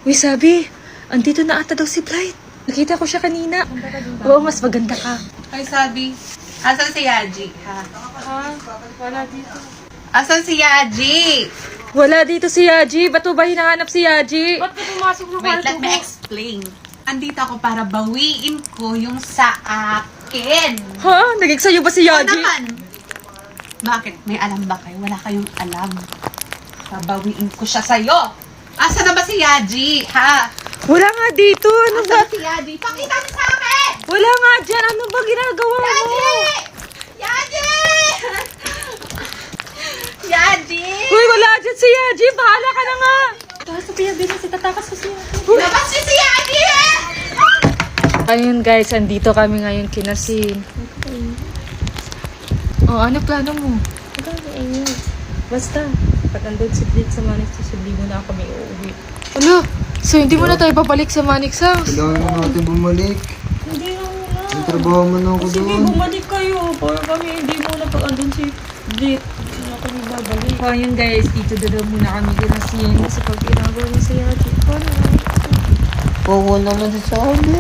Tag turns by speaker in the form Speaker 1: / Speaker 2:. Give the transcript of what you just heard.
Speaker 1: Uy, sabi, andito na ata daw si Blight. Nakita ko siya kanina. Oo, mas maganda ka.
Speaker 2: Ay, sabi, asan si Yaji, ha?
Speaker 1: Wala dito.
Speaker 2: Asan si Yaji?
Speaker 1: Wala dito si Yaji. Ba't mo ba hinahanap si Yaji?
Speaker 3: Ba't ka pumasok ng
Speaker 2: Wait,
Speaker 3: kwarto
Speaker 2: let me
Speaker 3: ko?
Speaker 2: explain. Andito ako para bawiin ko yung sa akin.
Speaker 1: Ha? Nagig sa'yo ba si
Speaker 2: Oo
Speaker 1: Yaji?
Speaker 2: naman. Bakit? May alam ba kayo? Wala kayong alam. Babawiin ko siya sa'yo. Asa na ba si Yaji, ha?
Speaker 1: Wala nga dito. Ano ba?
Speaker 2: Asa si Yaji? Pakita mo sa akin!
Speaker 1: Wala nga dyan. Ano ba ginagawa mo?
Speaker 2: Yaji! Yaji! Yaji!
Speaker 1: Uy, wala dyan si Yaji. Bahala ka na nga. Sabihan din si tatakas ko siya.
Speaker 2: Labas niyo si Yaji!
Speaker 1: Ayun guys, andito kami ngayon kinasin. Oh, ano plano mo? Basta, pag andun si Blitz sa Manix, hindi mo na kami uuwi. Ano? So, hindi mo na tayo papalik sa Manix House?
Speaker 4: Kailangan na natin bumalik.
Speaker 1: Hindi na muna.
Speaker 4: May trabaho man ako
Speaker 1: Sige,
Speaker 4: doon.
Speaker 1: bumalik kayo. Para kami hindi muna pag andun si Blitz. Hindi na kami babalik. Oh, yun guys, dito daw muna kami kinasin. Kasi pag ginagawa niya sa Yaji, paano?
Speaker 4: Oo naman sa sabi.